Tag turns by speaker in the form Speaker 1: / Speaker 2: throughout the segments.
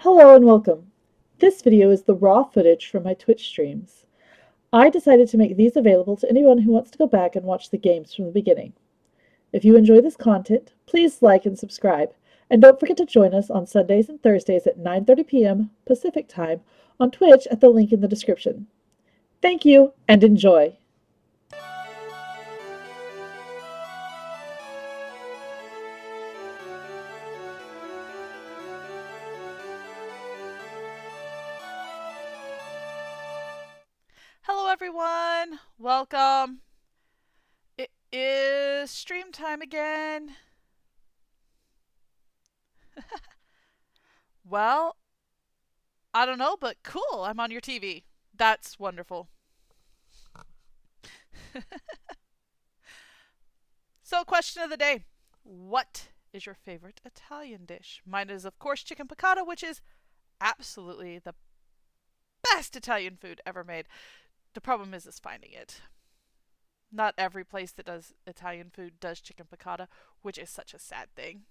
Speaker 1: Hello and welcome. This video is the raw footage from my Twitch streams. I decided to make these available to anyone who wants to go back and watch the games from the beginning. If you enjoy this content, please like and subscribe, and don't forget to join us on Sundays and Thursdays at 9:30 p.m. Pacific Time on Twitch at the link in the description. Thank you and enjoy!
Speaker 2: Hello everyone! Welcome! It is stream time again. Well, I don't know, but cool, I'm on your TV. That's wonderful. So, question of the day. What is your favorite Italian dish? Mine is, of course, chicken piccata, which is absolutely the best Italian food ever made. The problem is finding it. Not every place that does Italian food does chicken piccata, which is such a sad thing.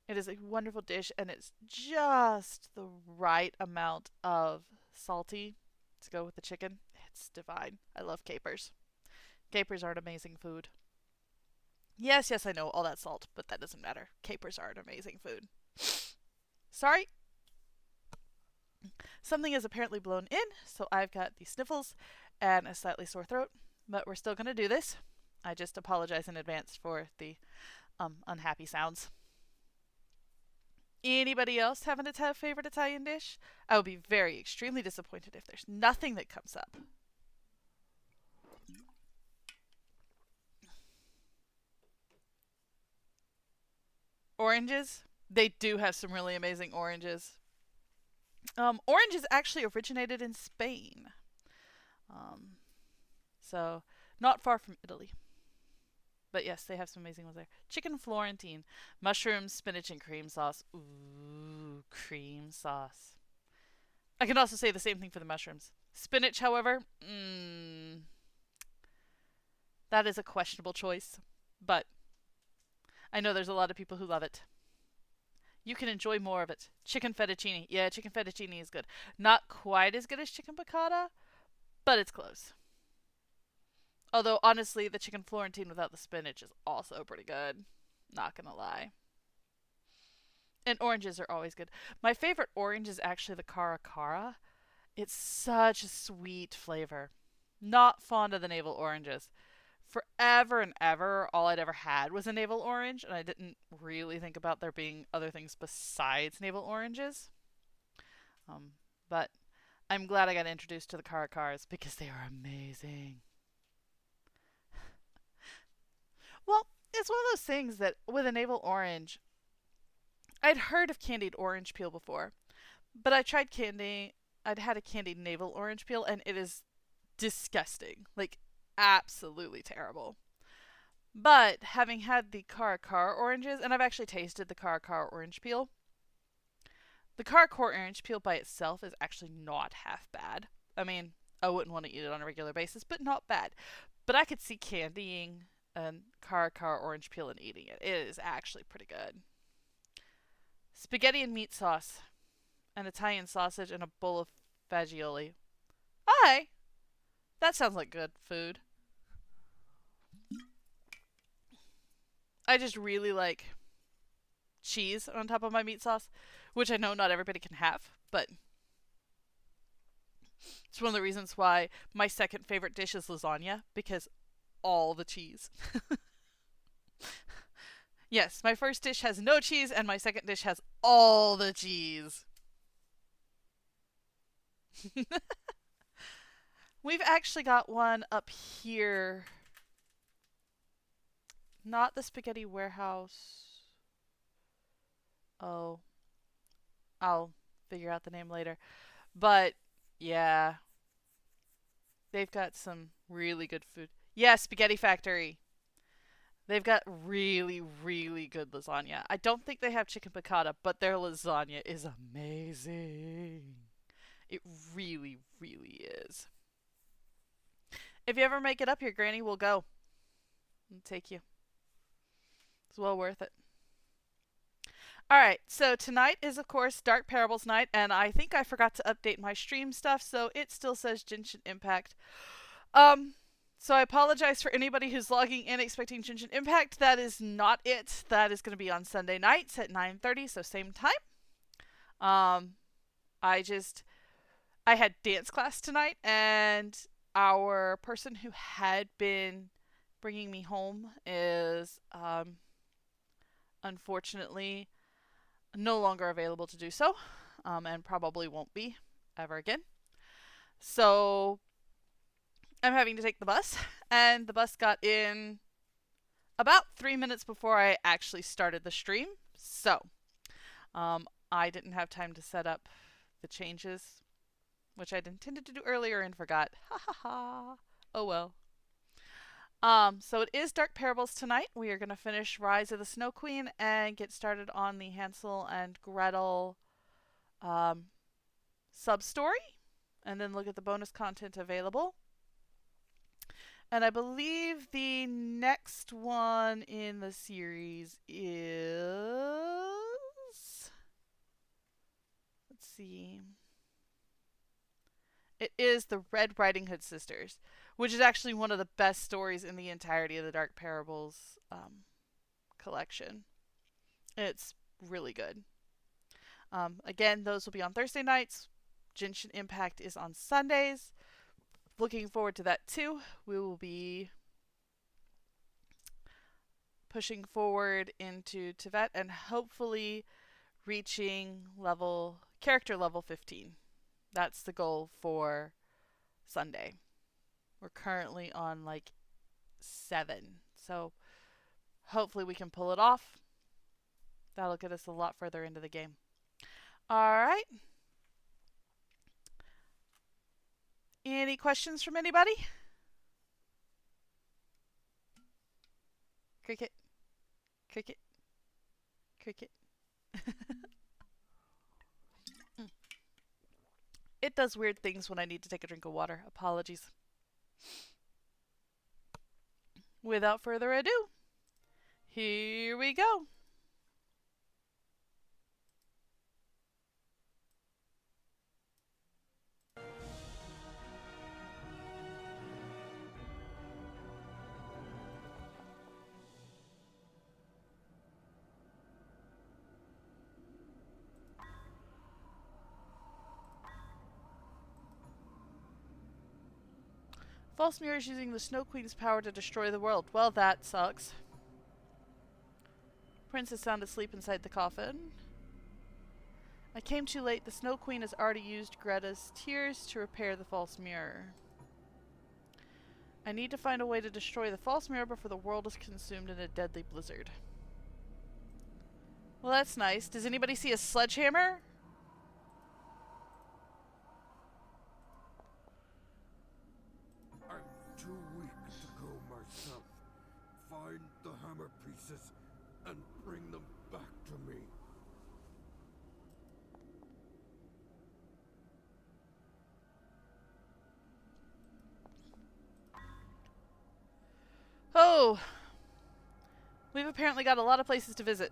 Speaker 2: It is a wonderful dish and it's just the right amount of salty to go with the chicken. It's divine. I love capers. Capers are an amazing food. Yes, yes, I know all that salt, but that doesn't matter. Capers are an amazing food. Sorry, something is apparently blown in, so I've got the sniffles and a slightly sore throat, but we're still going to do this. I just apologize in advance for the unhappy sounds. Anybody else have a favorite Italian dish? I would be very extremely disappointed if there's nothing that comes up. Oranges? They do have some really amazing oranges. Oranges actually originated in Spain. Um, so, not far from Italy. But yes, they have some amazing ones there. Chicken Florentine, mushrooms, spinach, and cream sauce. Ooh, cream sauce. I can also say the same thing for the mushrooms. Spinach, however, that is a questionable choice. But I know there's a lot of people who love it. You can enjoy more of it. Chicken fettuccine. Yeah, chicken fettuccine is good. Not quite as good as chicken piccata, but it's close. Although, honestly, the chicken Florentine without the spinach is also pretty good. Not gonna lie. And oranges are always good. My favorite orange is actually the Cara Cara. It's such a sweet flavor. Not fond of the navel oranges. Forever and ever, all I'd ever had was a navel orange, and I didn't really think about there being other things besides navel oranges. Um, but I'm glad I got introduced to the Cara Caras because they are amazing. Well, it's one of those things that with a navel orange, I'd heard of candied orange peel before, but I tried candy. I'd had a candied navel orange peel, and it is disgusting. Like, absolutely terrible. But having had the Cara Cara oranges, and I've actually tasted the Cara Cara orange peel, the Cara Cara orange peel by itself is actually not half bad. I mean, I wouldn't want to eat it on a regular basis, but not bad. But I could see candying a Cara Cara orange peel and eating it. It is actually pretty good. Spaghetti and meat sauce, an Italian sausage, and a bowl of fagioli. Hi! That sounds like good food. I just really like cheese on top of my meat sauce, which I know not everybody can have, but it's one of the reasons why my second favorite dish is lasagna because all the cheese. Yes, my first dish has no cheese and my second dish has all the cheese. We've actually got one up here. Not the spaghetti warehouse. Oh, I'll figure out the name later. But yeah, they've got some really good food. Yeah, Spaghetti Factory. They've got really, really good lasagna. I don't think they have chicken piccata, but their lasagna is amazing. It really, really is. If you ever make it up here, Granny will go and take you. It's well worth it. Alright, so tonight is, of course, Dark Parables night, and I think I forgot to update my stream stuff, so it still says Genshin Impact. So I apologize for anybody who's logging in expecting Genshin Impact. That is not it. That is going to be on Sunday nights at 9:30, so same time. Um, I had dance class tonight, and our person who had been bringing me home is unfortunately no longer available to do so, and probably won't be ever again. So I'm having to take the bus, and the bus got in about 3 minutes before I actually started the stream. So I didn't have time to set up the changes, which I'd intended to do earlier and forgot. Ha ha ha. Oh well. So it is Dark Parables tonight. We are going to finish Rise of the Snow Queen and get started on the Hansel and Gretel sub-story, and then look at the bonus content available. And I believe the next one in the series is... Let's see. It is the Red Riding Hood Sisters, which is actually one of the best stories in the entirety of the Dark Parables collection. It's really good. Again, those will be on Thursday nights. Genshin Impact is on Sundays. Looking forward to that too. We will be pushing forward into Tevet and hopefully reaching character level 15. That's the goal for Sunday. We're currently on like 7. So hopefully we can pull it off. That'll get us a lot further into the game. Alright. Any questions from anybody? Cricket. Cricket. Cricket. It does weird things when I need to take a drink of water. Apologies. Without further ado, here we go. False Mirror is using the Snow Queen's power to destroy the world. Well, that sucks. Prince is sound asleep inside the coffin. I came too late. The Snow Queen has already used Greta's tears to repair the false mirror. I need to find a way to destroy the false mirror before the world is consumed in a deadly blizzard. Well, that's nice. Does anybody see a sledgehammer?
Speaker 3: I'm too weak to go myself. Find the hammer pieces and bring them back to me.
Speaker 2: Oh! We've apparently got a lot of places to visit.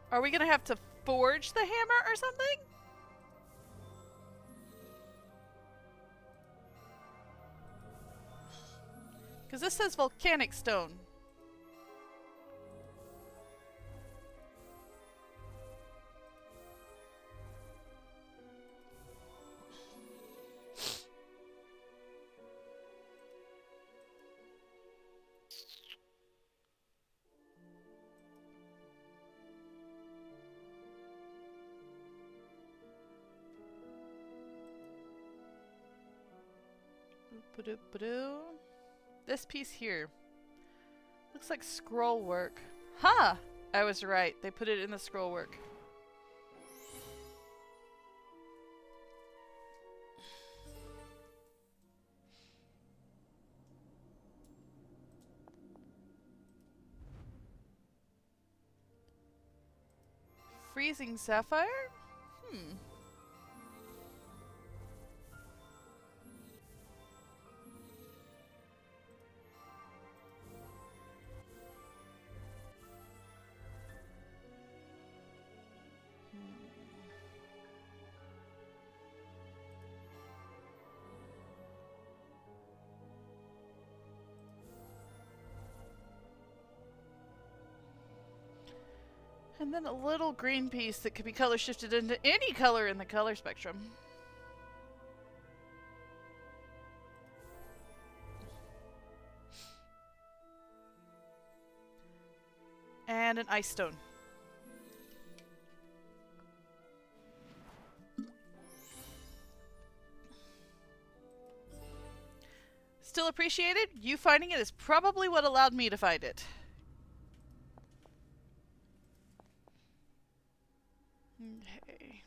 Speaker 2: Are we gonna have to forge the hammer or something? Because this says volcanic stone. This piece here looks like scroll work. Ha! I was right. They put it in the scroll work. freezing sapphire? Hmm. And then a little green piece that could be color shifted into any color in the color spectrum. And an ice stone. Still appreciated? You finding it is probably what allowed me to find it. Okay.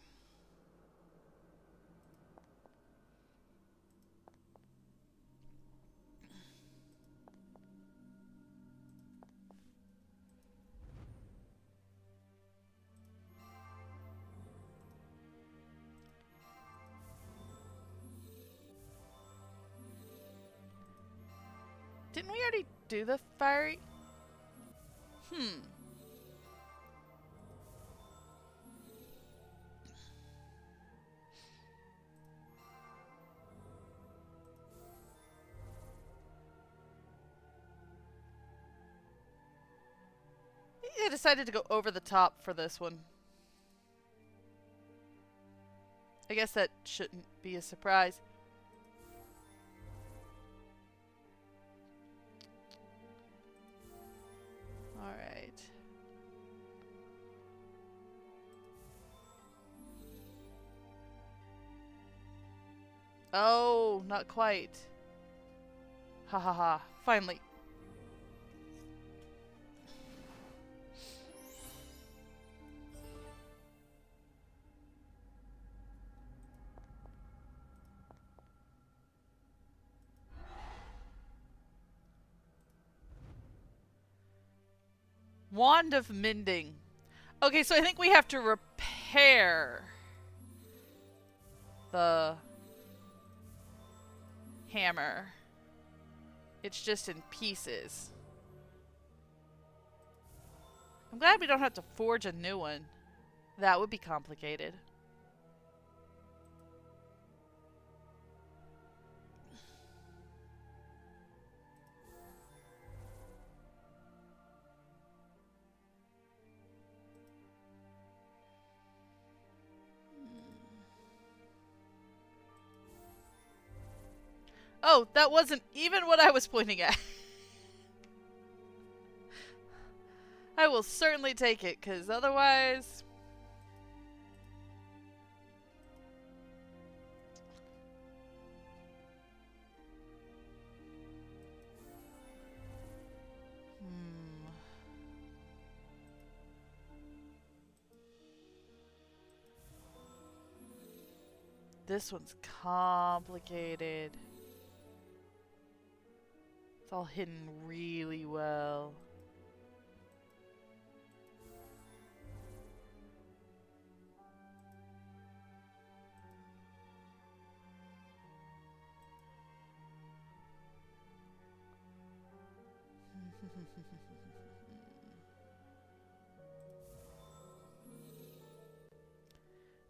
Speaker 2: Didn't we already do the fiery? Hmm. I decided to go over the top for this one. I guess that shouldn't be a surprise. Alright. Oh, not quite. Ha ha ha. Finally. Wand of Mending. Okay, so I think we have to repair the hammer. It's just in pieces. I'm glad we don't have to forge a new one. That would be complicated. Oh, that wasn't even what I was pointing at. I will certainly take it, because otherwise... This one's complicated. It's all hidden really well.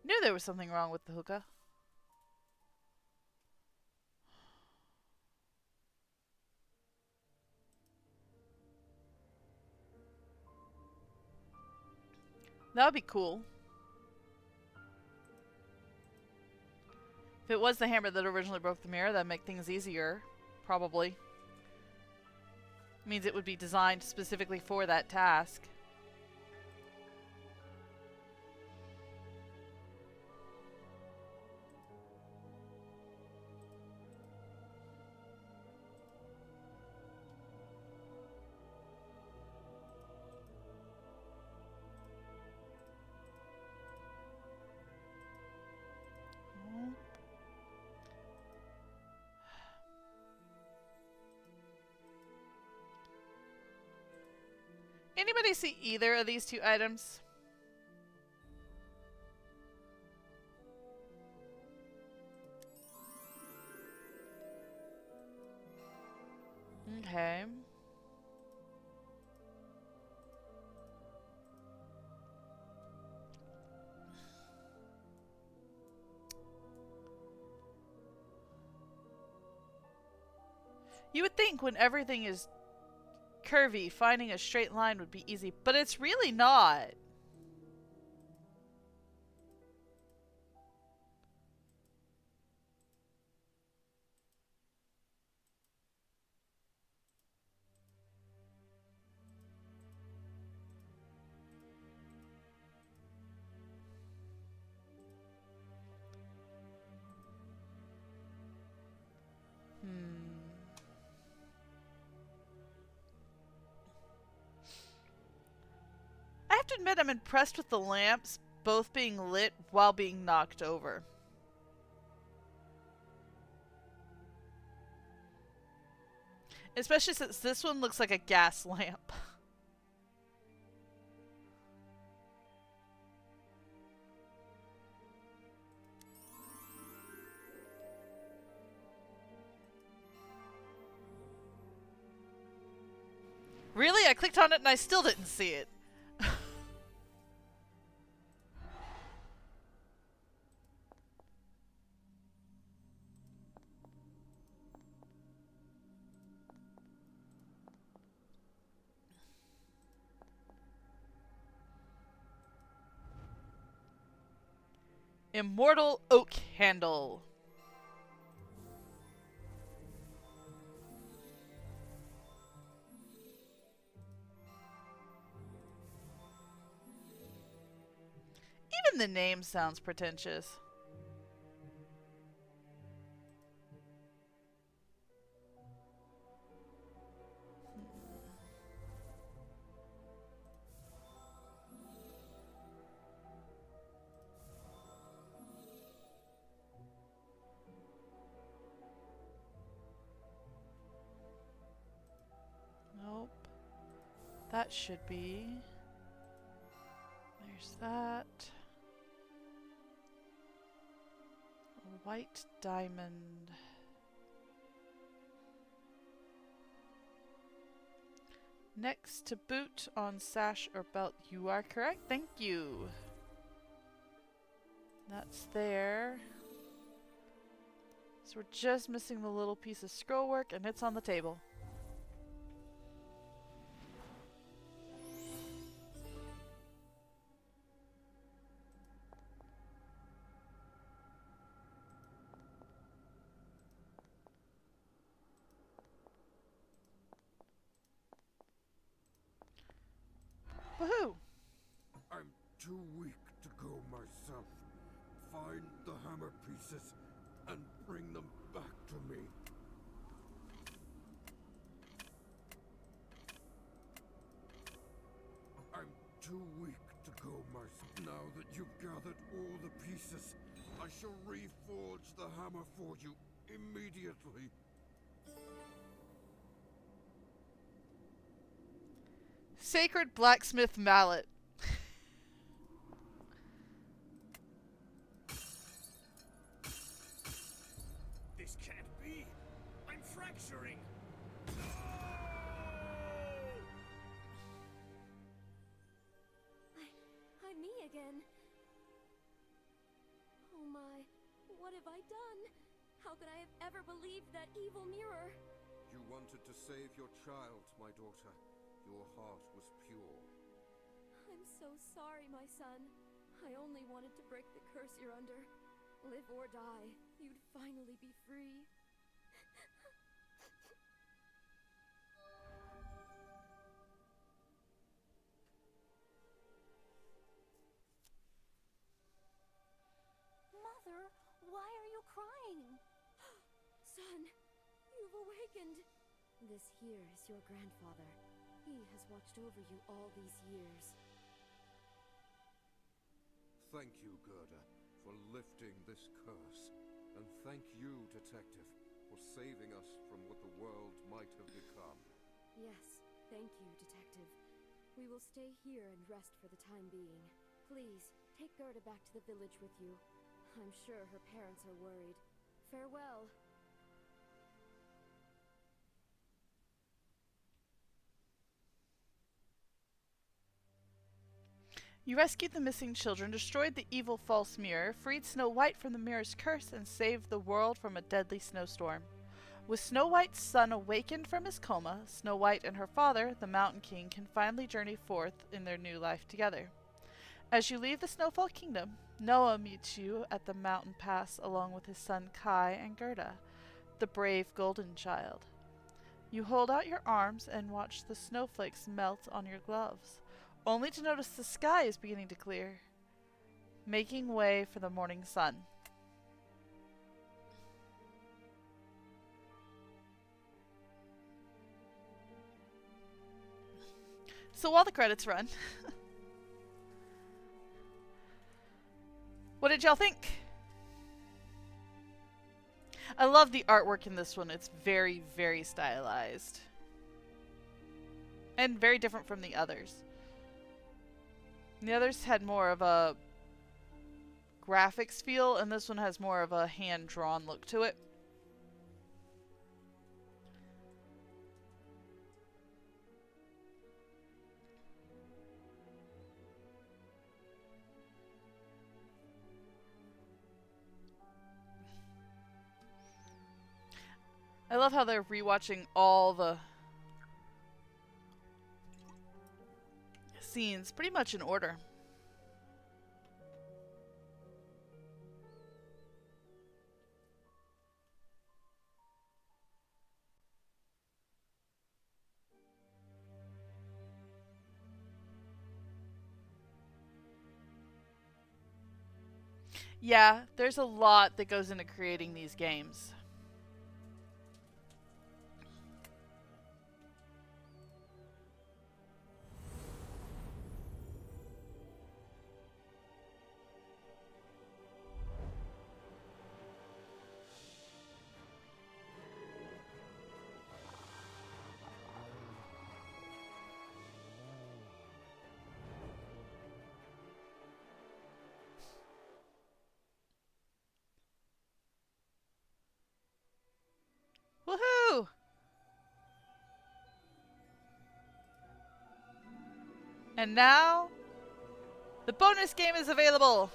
Speaker 2: Knew there was something wrong with the hookah. That would be cool. If it was the hammer that originally broke the mirror, that'd make things easier. Probably. Means it would be designed specifically for that task. Anybody see either of these two items? Okay. You would think when everything is curvy, finding a straight line would be easy, but it's really not. I have to admit I'm impressed with the lamps both being lit while being knocked over. Especially since this one looks like a gas lamp. Really? I clicked on it and I still didn't see it. Immortal Oak Handle. Even the name sounds pretentious. Nope. That should be. There's that. A white diamond. Next to boot on sash or belt. You are correct. Thank you. That's there. So we're just missing the little piece of scroll work and it's on the table. Woohoo!
Speaker 3: I'm too weak to go myself. Find the hammer pieces and bring them back to me. I'm too weak to go myself. Now that you've gathered all the pieces, I shall reforge the hammer for you immediately.
Speaker 2: Sacred Blacksmith Mallet.
Speaker 3: This can't be. I'm fracturing.
Speaker 4: I'm me again. Oh my, what have I done? How could I have ever believed that evil mirror?
Speaker 3: You wanted to save your child, my daughter. Your heart was pure.
Speaker 4: I'm so sorry, my son. I only wanted to break the curse you're under. Live or die, you'd finally be free. Mother, why are you crying? Son, you've awakened. This here is your grandfather. He has watched over you all these years.
Speaker 3: Thank you, Gerda, for lifting this curse. And thank you, Detective, for saving us from what the world might have become.
Speaker 4: Yes, thank you, Detective. We will stay here and rest for the time being. Please, take Gerda back to the village with you. I'm sure her parents are worried. Farewell.
Speaker 2: You rescued the missing children, destroyed the evil false mirror, freed Snow White from the mirror's curse, and saved the world from a deadly snowstorm. With Snow White's son awakened from his coma, Snow White and her father, the Mountain King, can finally journey forth in their new life together. As you leave the Snowfall Kingdom, Noah meets you at the mountain pass along with his son Kai and Gerda, the brave golden child. You hold out your arms and watch the snowflakes melt on your gloves, only to notice the sky is beginning to clear, making way for the morning sun. So while the credits run, what did y'all think? I love the artwork in this one. It's very, very stylized. And very different from the others. The others had more of a graphics feel, and this one has more of a hand-drawn look to it. I love how they're rewatching all the scenes pretty much in order. Yeah, there's a lot that goes into creating these games. Woohoo! And now, the bonus game is available!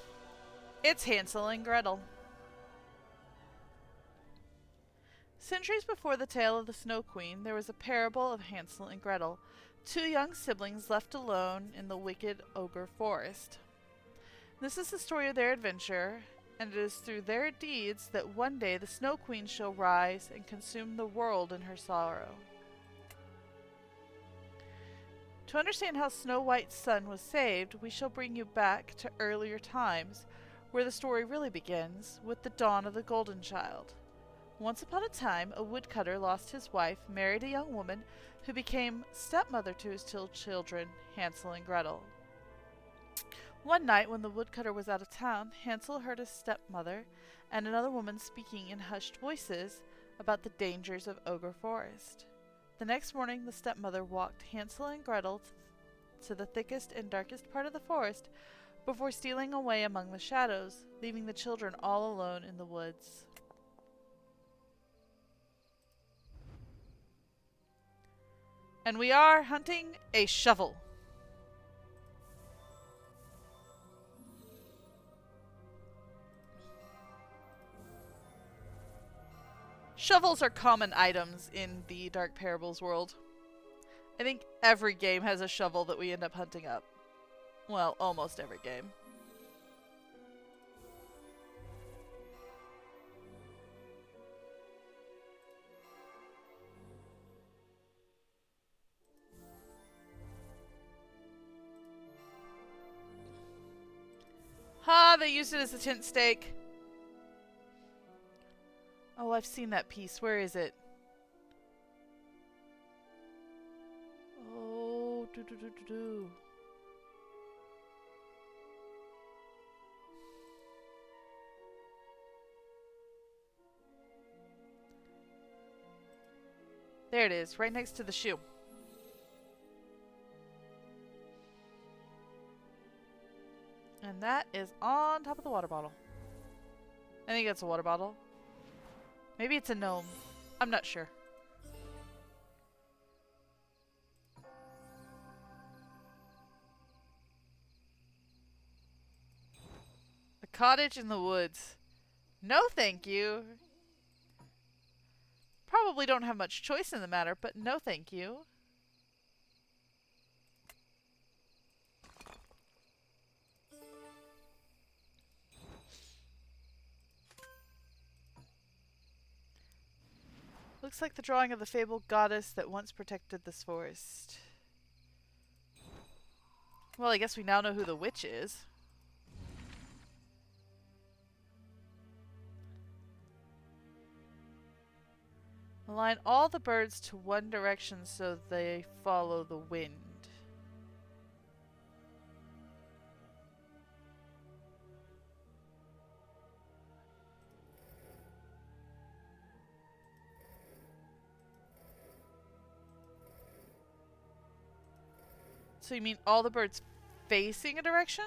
Speaker 2: It's Hansel and Gretel. Centuries before the tale of the Snow Queen, there was a parable of Hansel and Gretel, two young siblings left alone in the wicked ogre forest. This is the story of their adventure, and it is through their deeds that one day the Snow Queen shall rise and consume the world in her sorrow. To understand how Snow White's son was saved, we shall bring you back to earlier times, where the story really begins, with the dawn of the Golden Child. Once upon a time, a woodcutter lost his wife, married a young woman, who became stepmother to his two children, Hansel and Gretel. One night, when the woodcutter was out of town, Hansel heard his stepmother and another woman speaking in hushed voices about the dangers of Ogre Forest. The next morning, the stepmother walked Hansel and Gretel to the thickest and darkest part of the forest before stealing away among the shadows, leaving the children all alone in the woods. And we are hunting a shovel. Shovels are common items in the Dark Parables world. I think every game has a shovel that we end up hunting up. Well, almost every game. Ha! They used it as a tent stake. Oh, I've seen that piece. Where is it? Oh, do. There it is, right next to the shoe. And that is on top of the water bottle. I think it's a water bottle. Maybe it's a gnome. I'm not sure. Cottage in the woods. No, thank you. Probably don't have much choice in the matter, but no, thank you. Looks like the drawing of the fabled goddess that once protected this forest. Well, I guess we now know who the witch is. Align all the birds to one direction so they follow the wind. So you mean all the birds facing a direction?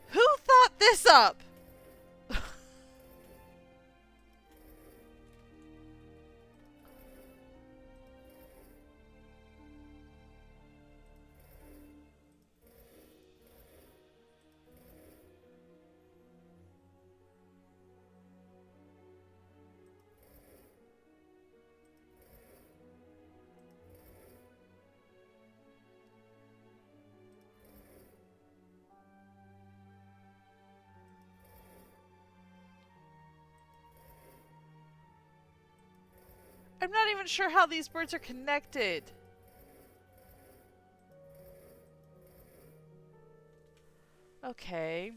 Speaker 2: Who thought this up? I'm not even sure how these birds are connected. Okay.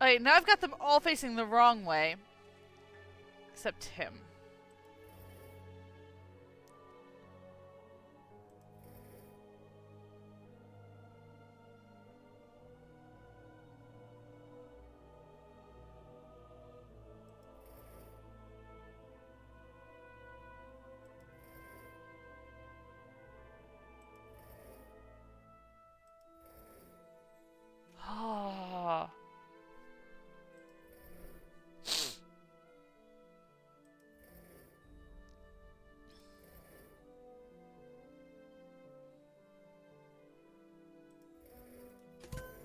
Speaker 2: Alright, now I've got them all facing the wrong way. Except him. Ah.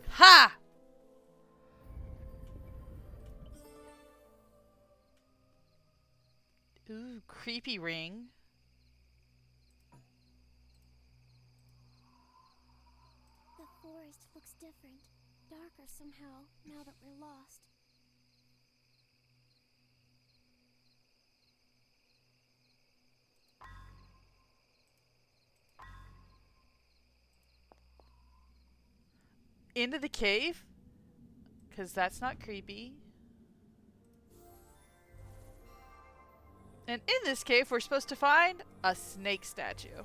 Speaker 2: Ha! Ooh, creepy ring.
Speaker 4: The forest looks different. Darker somehow, now that we're lost.
Speaker 2: Into the cave? Because that's not creepy. And in this cave, we're supposed to find a snake statue.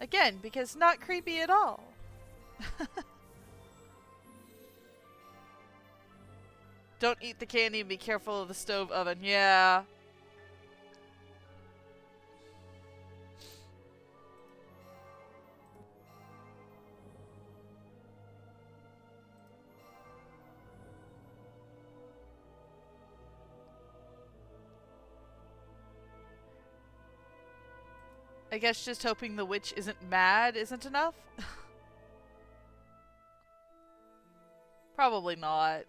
Speaker 2: Again, because not creepy at all. Don't eat the candy and be careful of the stove oven. Yeah. I guess just hoping the witch isn't mad isn't enough? Probably not.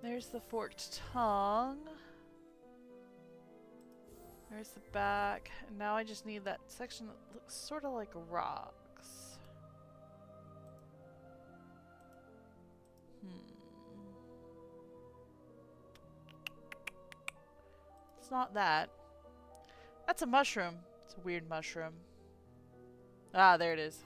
Speaker 2: There's the forked tongue. There's the back. And now I just need that section that looks sort of like rocks. It's not that. That's a mushroom. It's a weird mushroom. Ah, there it is.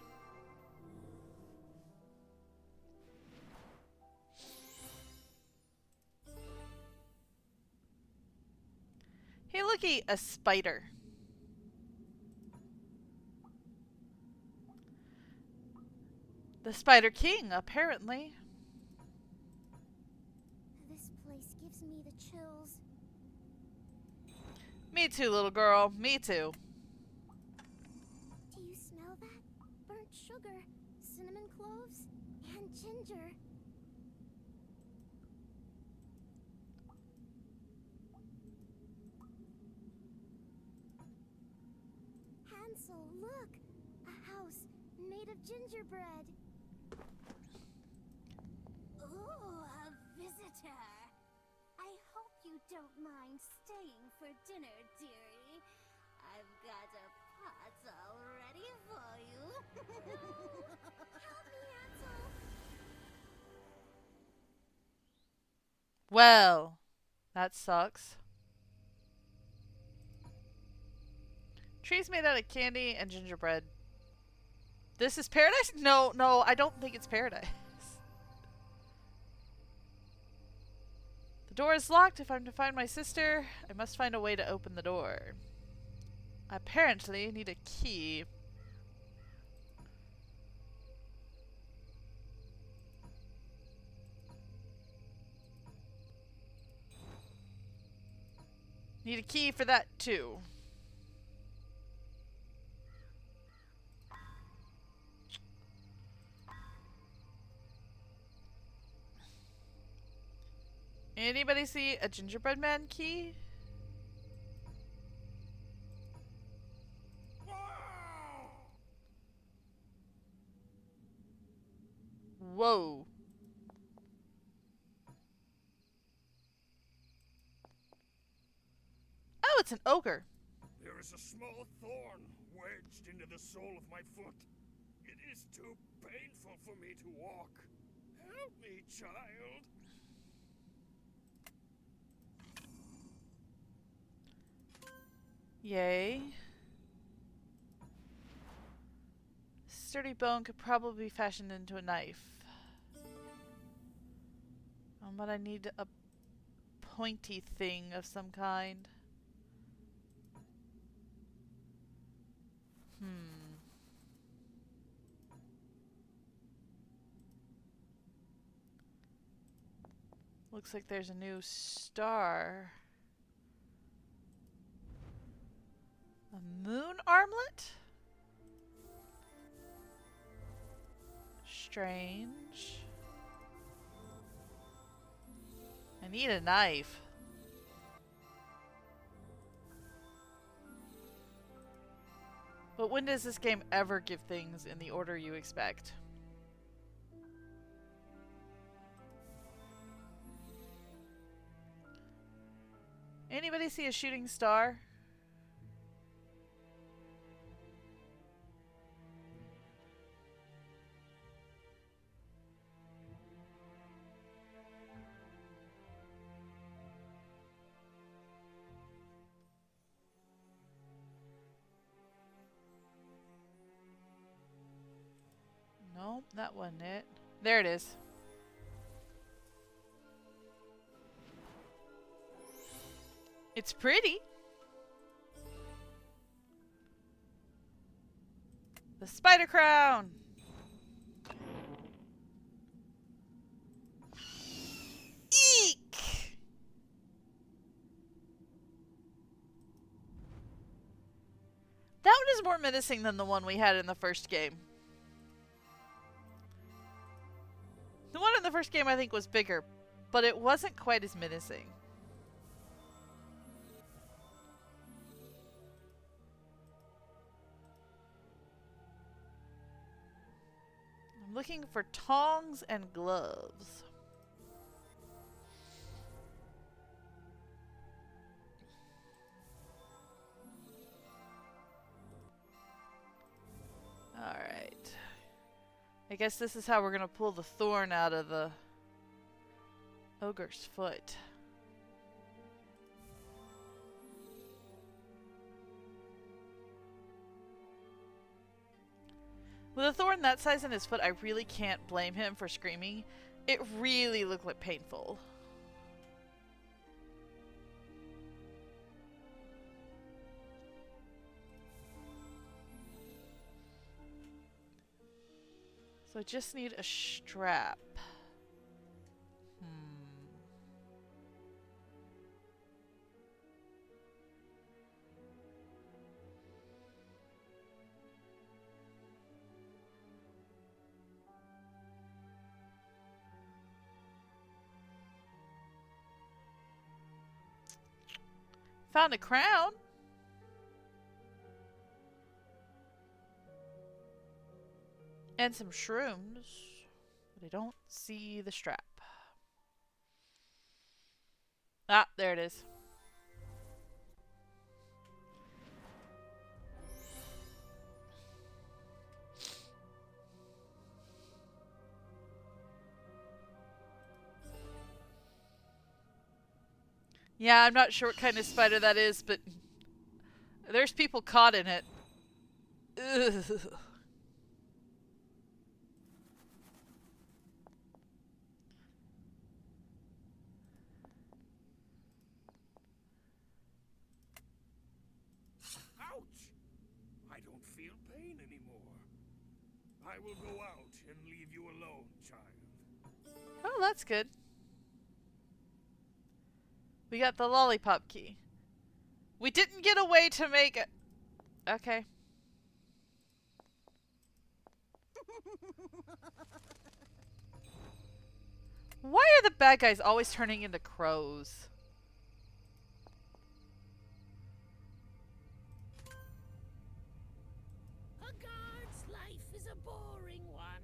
Speaker 2: Hey, looky, a spider. The Spider King, apparently.
Speaker 4: This place gives me the chills.
Speaker 2: Me too, little girl. Me too.
Speaker 4: Do you smell that? Burnt sugar, cinnamon cloves, and ginger. Hansel, look! A house made of gingerbread. Ooh, a visitor. I hope you don't mind staying for dinner, dearie. I've got a pot all ready for you. Help me, Hansel!
Speaker 2: Well, that sucks. Trees made out of candy and gingerbread. This is paradise? No, no, I don't think it's paradise. The door is locked. If I'm to find my sister, I must find a way to open the door. I apparently need a key. Need a key for that too. Anybody see a gingerbread man key? Whoa. Oh, it's an ogre.
Speaker 3: There is a small thorn wedged into the sole of my foot. It is too painful for me to walk. Help me, child.
Speaker 2: Yay. Sturdy bone could probably be fashioned into a knife. But I need a pointy thing of some kind. Looks like there's a new star. A moon armlet? Strange. I need a knife. But when does this game ever give things in the order you expect? Anybody see a shooting star? No, that wasn't it. There it is. It's pretty. The spider crown. Eek! That one is more menacing than the one we had in the first game. The one in the first game I think was bigger, but it wasn't quite as menacing. I'm looking for tongs and gloves. Alright. I guess this is how we're gonna pull the thorn out of the ogre's foot. With a thorn that size in his foot, I really can't blame him for screaming. It really looked like painful. So I just need a strap. Found a crown. And some shrooms. But I don't see the strap. Ah, there it is. Yeah, I'm not sure what kind of spider that is, but there's people caught in it. Ugh.
Speaker 3: Ouch! I don't feel pain anymore. I will go out and leave you alone, child.
Speaker 2: Oh, that's good. We got the lollipop key. We didn't get a way to make it. Okay. Why are the bad guys always turning into crows?
Speaker 5: A guard's life is a boring one.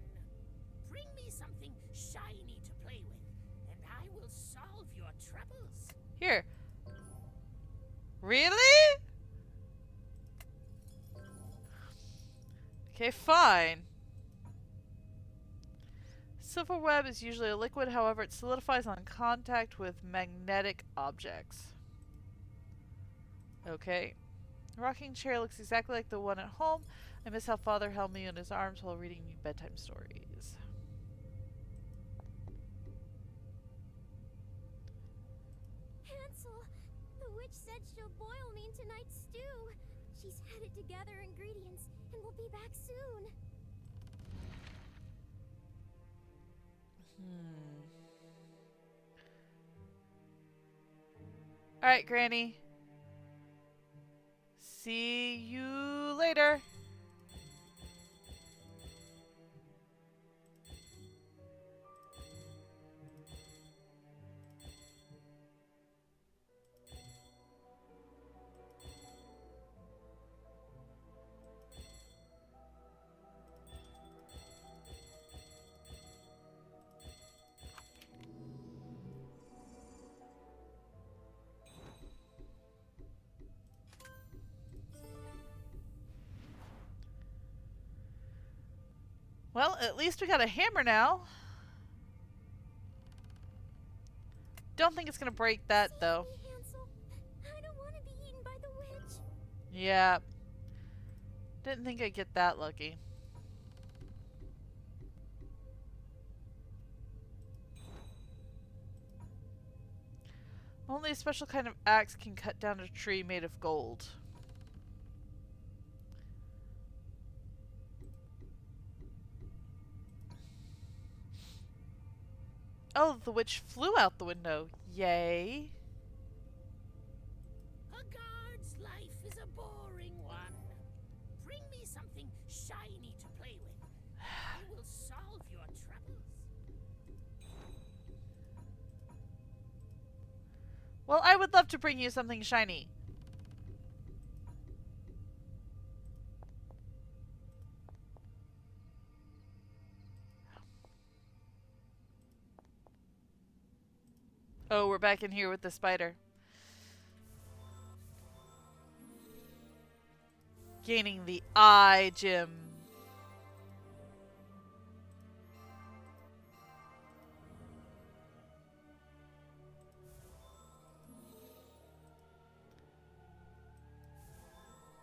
Speaker 5: Bring me something shiny to play with, and I will solve your troubles.
Speaker 2: Here. Really? Okay, fine. Silver web is usually a liquid, however, it solidifies on contact with magnetic objects. Okay. The rocking chair looks exactly like the one at home. I miss how Father held me in his arms while reading me bedtime stories.
Speaker 4: Hansel, the witch said she'll boil me in tonight's stew. She's headed to gather ingredients and will be back soon.
Speaker 2: Alright, Granny. See you later. Well, at least we got a hammer now. Don't think it's gonna break that, though.
Speaker 4: Save me, Hansel. I don't want to be eaten by the witch.
Speaker 2: Yeah. Didn't think I'd get that lucky. Only a special kind of axe can cut down a tree made of gold. Oh, the witch flew out the window. Yay.
Speaker 5: A guard's life is a boring one. Bring me something shiny to play with. I will solve your troubles.
Speaker 2: Well, I would love to bring you something shiny. Oh, we're back in here with the spider. Gaining the eye gem.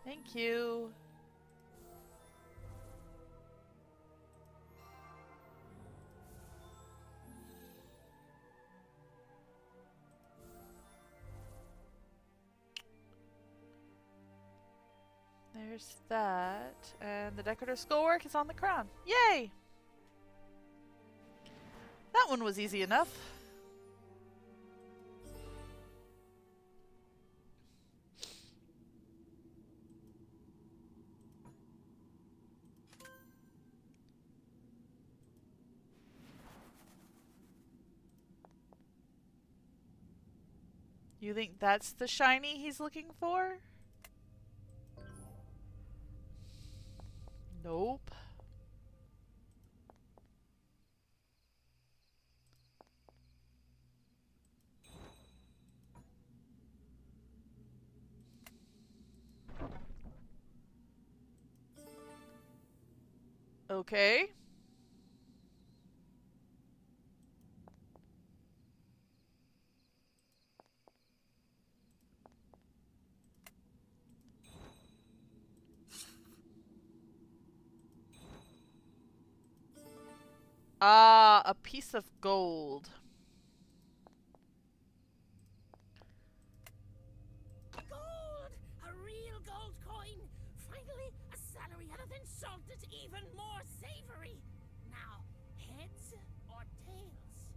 Speaker 2: Thank you. There's that. And the decorative skullwork is on the crown. Yay! That one was easy enough. You think that's the shiny he's looking for? Nope. Okay. Ah, a piece of gold.
Speaker 5: Gold! A real gold coin! Finally, a salary other than salt that's even more savory! Now, heads or tails?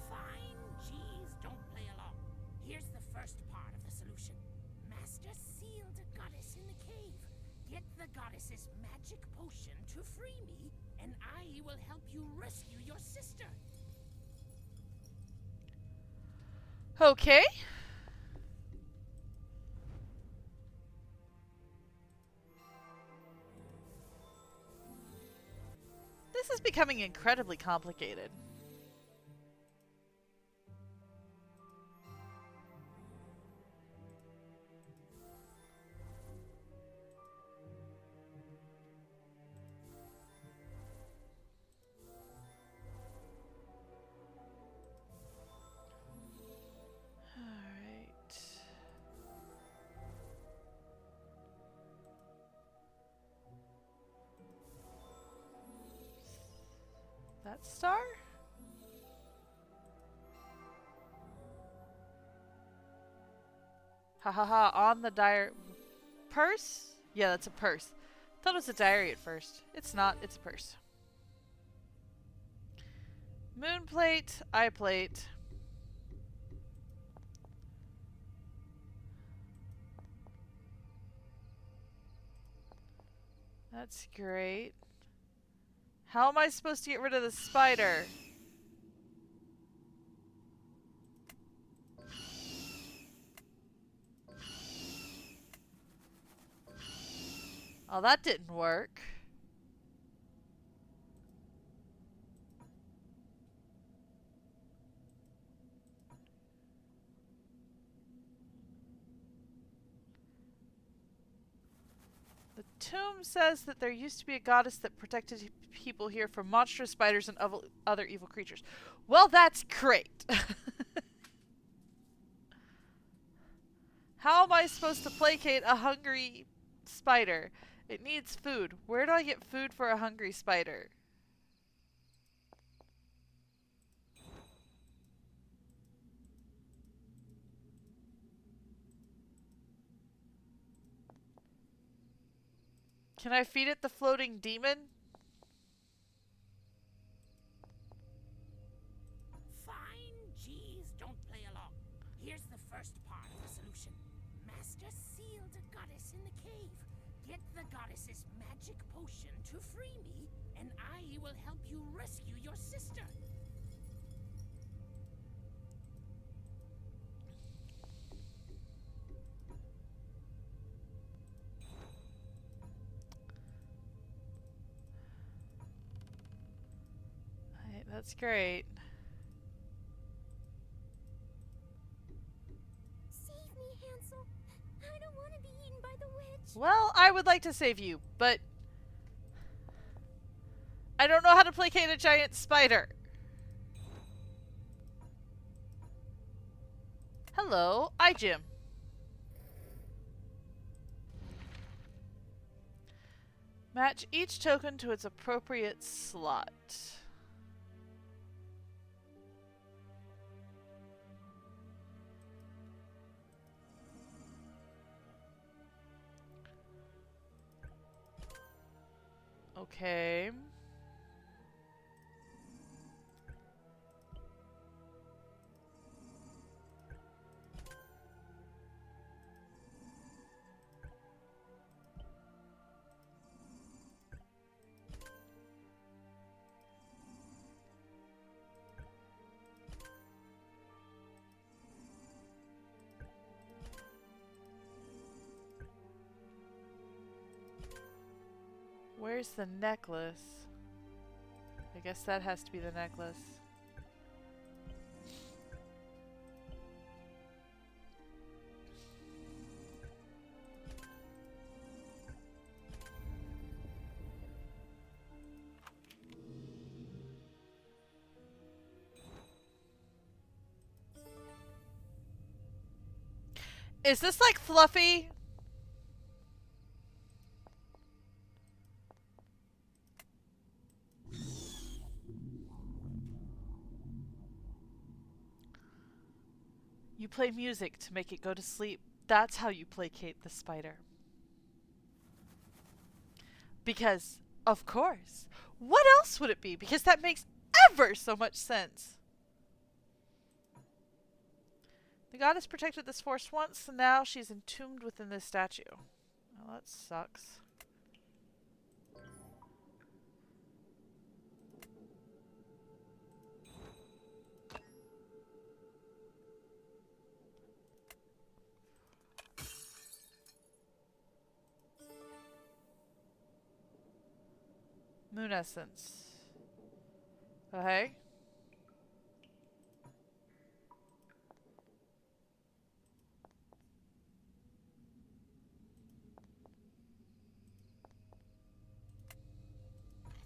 Speaker 5: Fine, geez, don't play along. Here's the first part of the solution. Master sealed a goddess in the cave. Get the goddess's magic potion to free me, and I will help you rescue your sister.
Speaker 2: Okay. This is becoming incredibly complicated. Alright. That star? Ha ha ha, on the diary. Purse? Yeah, that's a purse. Thought it was a diary at first. It's not, it's a purse. Moon plate, eye plate. That's great. How am I supposed to get rid of the spider? Oh, that didn't work. The tomb says that there used to be a goddess that protected people here from monstrous spiders and other evil creatures. Well, that's great. How am I supposed to placate a hungry spider? It needs food. Where do I get food for a hungry spider? Can I feed it the floating demon?
Speaker 5: Fine, geez, don't play along. Here's the first part of the solution. Master sealed a goddess in the cave. Get the goddess's magic potion to free me, and I will help you rescue your sister.
Speaker 2: Alright, that's great.
Speaker 4: Save me, Hansel. I don't want to be eaten by the witch.
Speaker 2: Well, I would like to save you, but I don't know how to placate a giant spider. Hello, iGym. Match each token to its appropriate slot. Okay. Where's the necklace? I guess that has to be the necklace. Is this like Fluffy? You play music to make it go to sleep. That's how you placate the spider. Because, of course. What else would it be? Because that makes ever so much sense. The goddess protected this forest once, and now she's entombed within this statue. Well, that sucks. Moon essence. Oh, hey?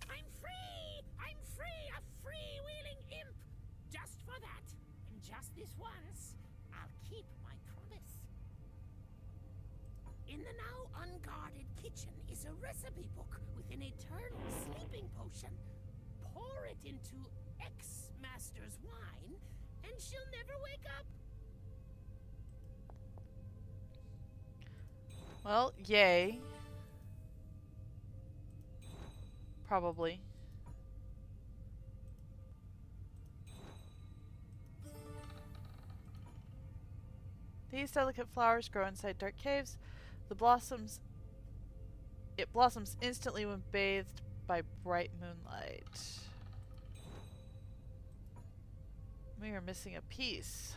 Speaker 5: I'm free! I'm free! A freewheeling imp! Just for that, and just this once, I'll keep my promise. In the now unguarded kitchen is a recipe book with an eternal sleeping potion. Pour it into X-Master's wine, and she'll never wake up.
Speaker 2: Well, yay. Probably. These delicate flowers grow inside dark caves. It blossoms instantly when bathed by bright moonlight. We are missing a piece.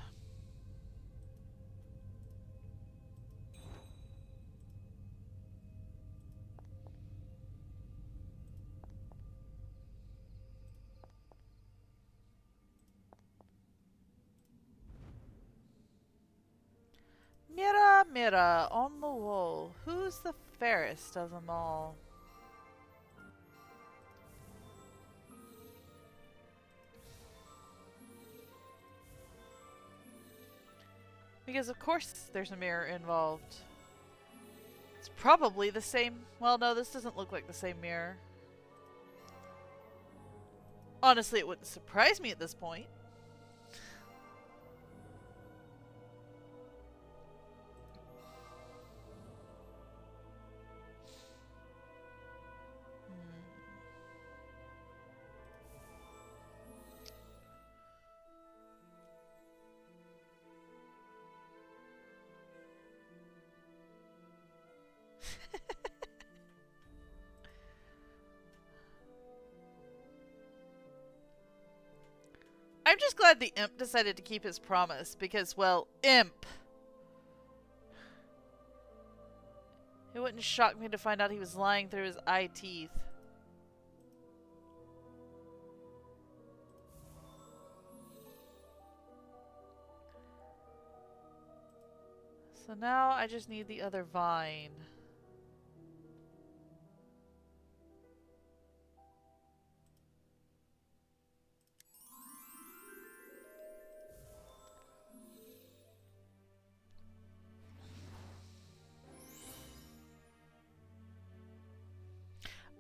Speaker 2: Mirror, mirror on the wall, who's the fairest of them all? Because of course there's a mirror involved. It's probably the same. Well, no, this doesn't look like the same mirror. Honestly, it wouldn't surprise me at this point. I'm just glad the imp decided to keep his promise because, well, imp. It wouldn't shock me to find out he was lying through his eye teeth. So now I just need the other vine.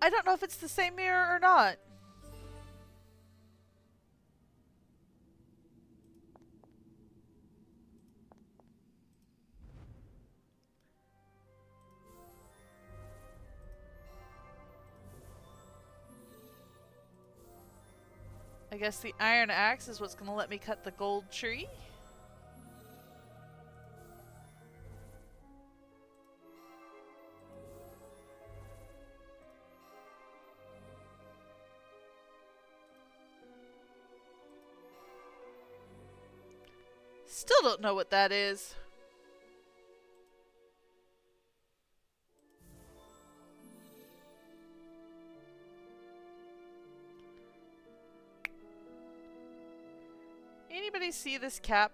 Speaker 2: I don't know if it's the same mirror or not. I guess the iron axe is what's gonna let me cut the gold tree. Still don't know what that is. Anybody see this cap?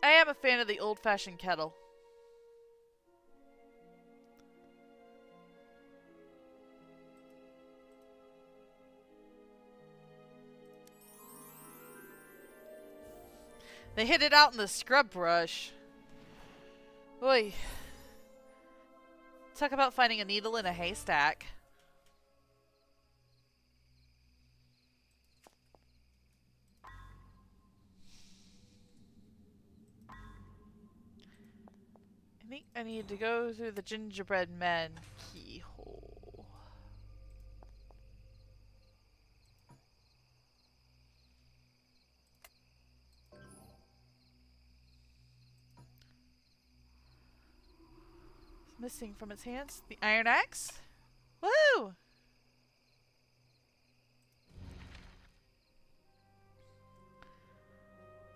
Speaker 2: I am a fan of the old-fashioned kettle. They hid it out in the scrub brush. Oy. Talk about finding a needle in a haystack. I think I need to go through the gingerbread man keyhole. It's missing from its hands. The iron axe? Woo!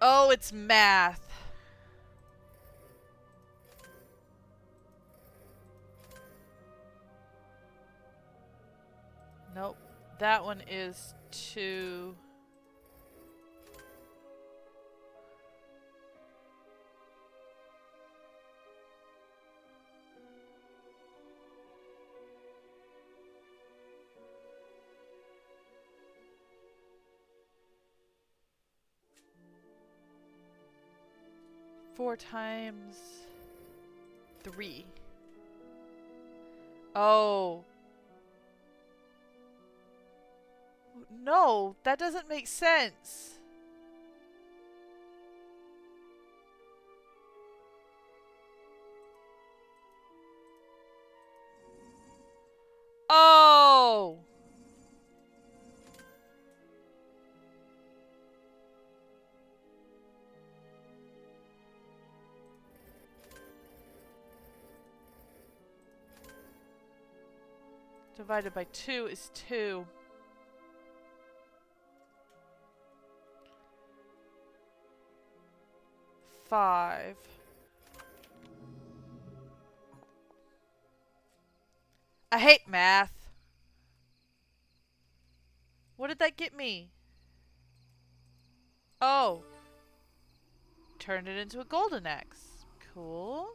Speaker 2: Oh, it's math. Nope. That one is 2. Four times 3. Oh. No, that doesn't make sense. Oh. Divided by 2 is 2. Five. I hate math. What did that get me? Oh. Turned it into a golden axe. Cool.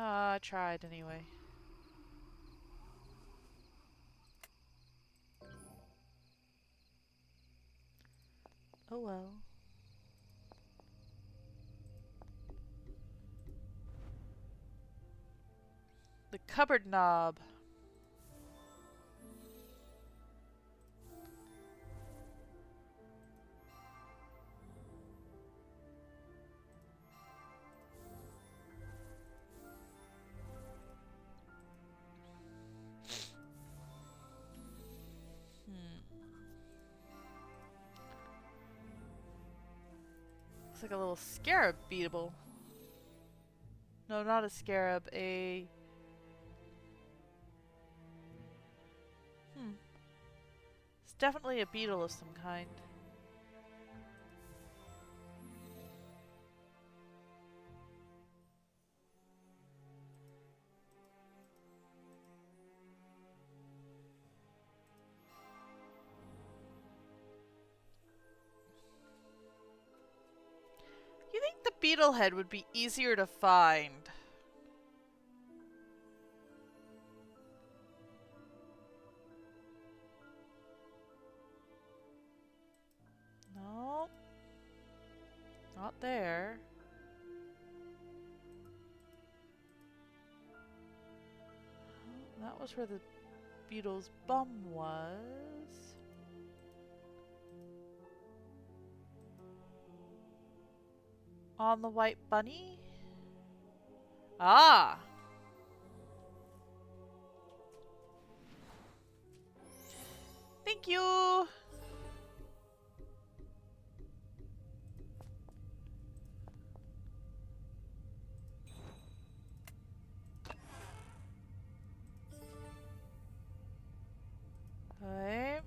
Speaker 2: Ah, I tried anyway. Oh well. The cupboard knob. Looks like a little scarab beetable. No, not a scarab. It's definitely a beetle of some kind. You think the beetle head would be easier to find? No. Not there. that was where the beetle's bum was. On the white bunny? Ah! Thank you! Okay.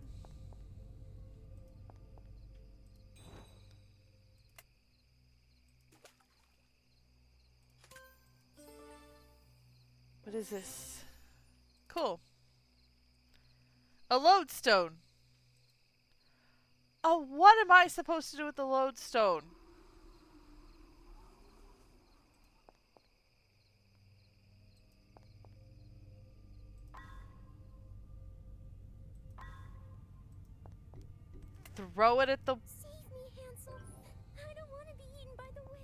Speaker 2: What is this? Cool. A lodestone. Oh, what am I supposed to do with the lodestone? Throw it at the...
Speaker 4: Save me, Hansel. I don't want to be eaten by the witch.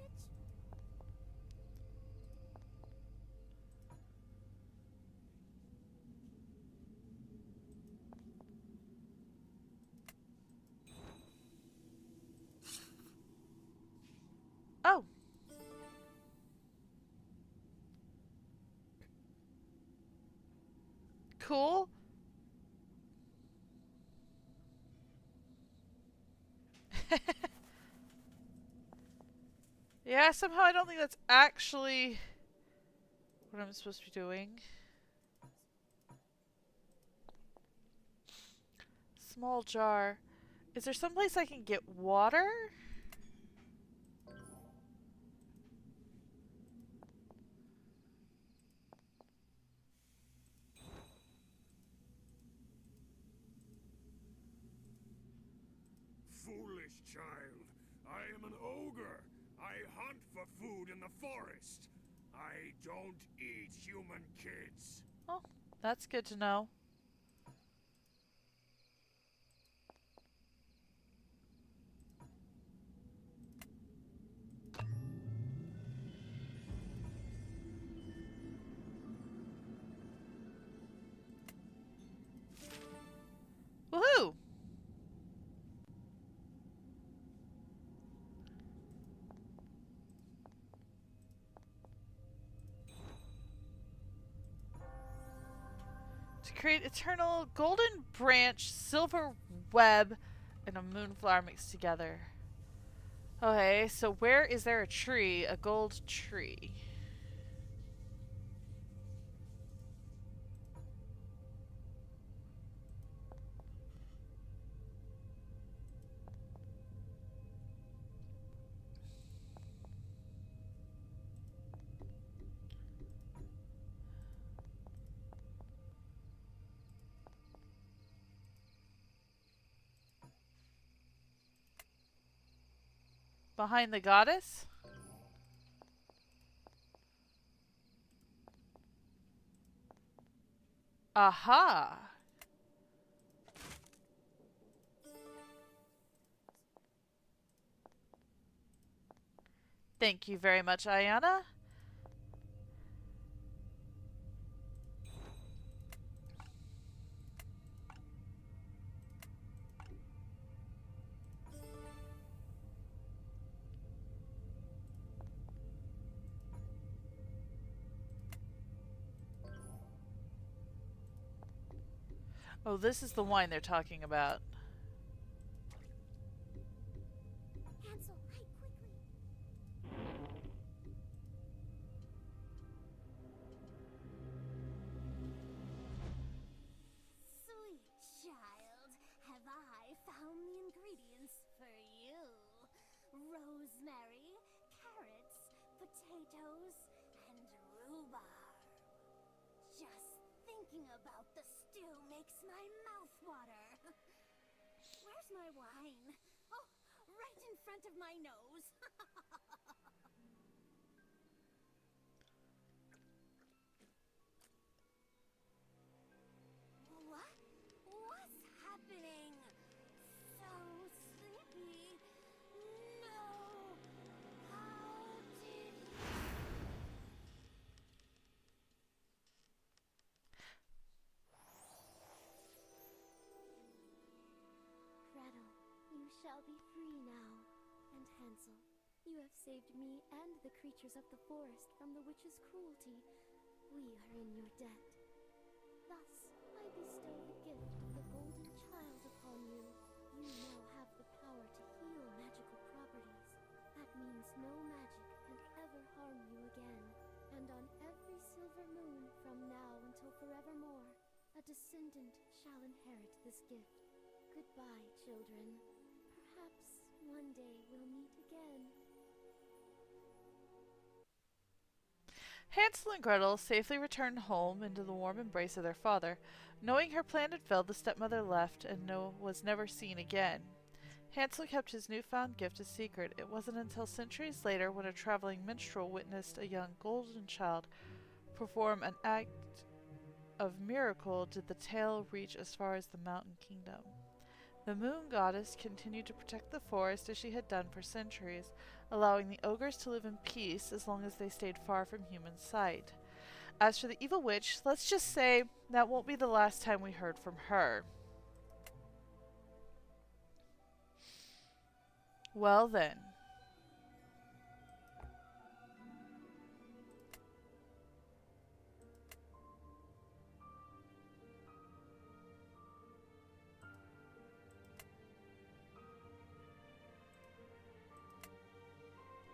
Speaker 2: Oh. Cool. Yeah, somehow I don't think that's actually what I'm supposed to be doing. Small jar. Is there someplace I can get water?
Speaker 3: Foolish child. I am an ogre. I hunt for food in the forest. I don't eat human kids.
Speaker 2: Oh, that's good to know. Woohoo! To create eternal golden branch, silver web, and a moonflower mixed together. Okay, so where is there a tree? A gold tree. Behind the goddess? Aha! Thank you very much, Ayana. Oh, this is the wine they're talking about.
Speaker 4: Hansel, hide quickly. Sweet child, have I found the ingredients for you? Rosemary, carrots, potatoes, and rhubarb. Just thinking about the stew makes my mouth water. Where's my wine? Oh, right in front of my nose. What? What's happening? So sleepy. No. How did you...
Speaker 6: You shall be free now. And Hansel, you have saved me and the creatures of the forest from the witch's cruelty. We are in your debt. Thus, I bestow the gift of the Golden Child upon you. You now have the power to heal magical properties. That means no magic can ever harm you again. And on every silver moon from now until forevermore, a descendant shall inherit this gift. Goodbye, children. Perhaps one day we'll meet again.
Speaker 2: Hansel and Gretel safely returned home into the warm embrace of their father. Knowing her plan had failed, the stepmother left and was never seen again. Hansel kept his newfound gift a secret. It wasn't until centuries later, when a traveling minstrel witnessed a young golden child perform an act of miracle, did the tale reach as far as the Mountain Kingdom. The moon goddess continued to protect the forest as she had done for centuries, allowing the ogres to live in peace as long as they stayed far from human sight. As for the evil witch, let's just say that won't be the last time we heard from her. Well then.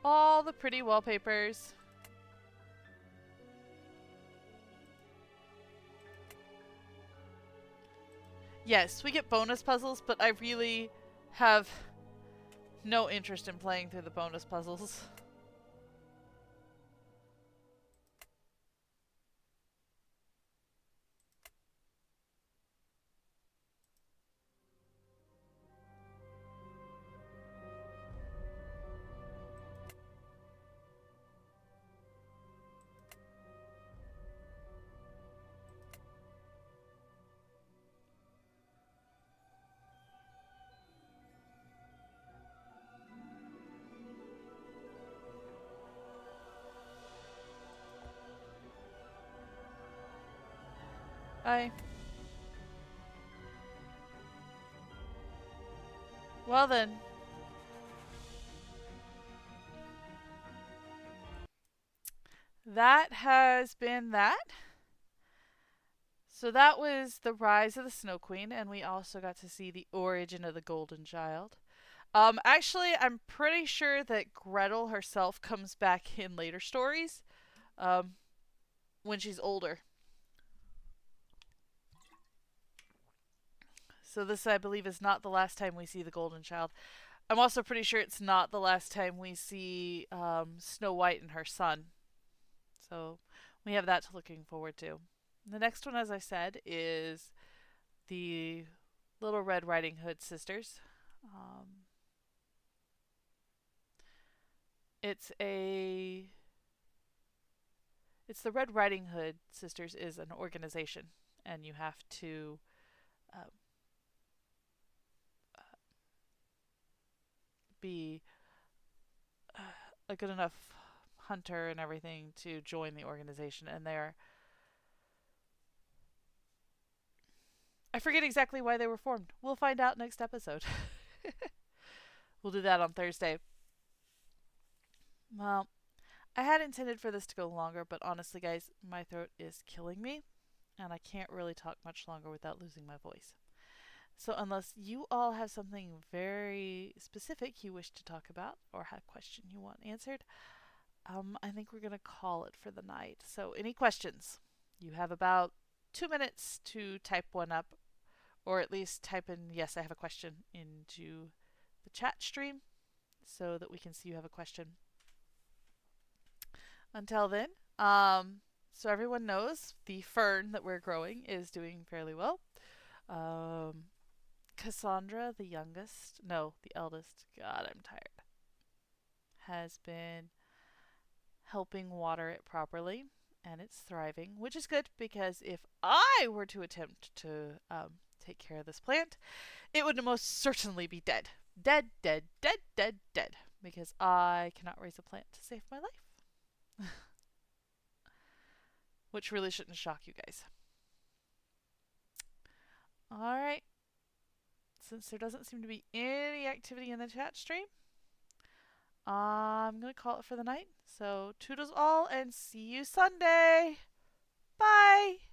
Speaker 2: All the pretty wallpapers. Yes, we get bonus puzzles, but I really have no interest in playing through the bonus puzzles. Well then. That has been that. So that was the rise of the Snow Queen, and we also got to see the origin of the Golden Child. Actually, I'm pretty sure that Gretel herself comes back in later stories, when she's older. So this, I believe, is not the last time we see the Golden Child. I'm also pretty sure it's not the last time we see Snow White and her son. So we have that to looking forward to. The next one, as I said, is the Little Red Riding Hood sisters. It's the Red Riding Hood sisters is an organization, and you have to be a good enough hunter and everything to join the organization. And I forget exactly why they were formed. We'll find out next episode. We'll do that on Thursday. Well, I had intended for this to go longer, but honestly, guys, my throat is killing me, and I can't really talk much longer without losing my voice. So unless you all have something very specific you wish to talk about or have a question you want answered, I think we're going to call it for the night. So any questions? You have about 2 minutes to type one up, or at least type in, yes, I have a question, into the chat stream so that we can see you have a question. Until then, so everyone knows the fern that we're growing is doing fairly well. Cassandra, the eldest, God, I'm tired, has been helping water it properly, and it's thriving, which is good, because if I were to attempt to take care of this plant, it would most certainly be dead. Dead, dead, dead, dead, dead, because I cannot raise a plant to save my life. Which really shouldn't shock you guys. Alright. since there doesn't seem to be any activity in the chat stream, I'm going to call it for the night. So toodles all and see you Sunday. Bye.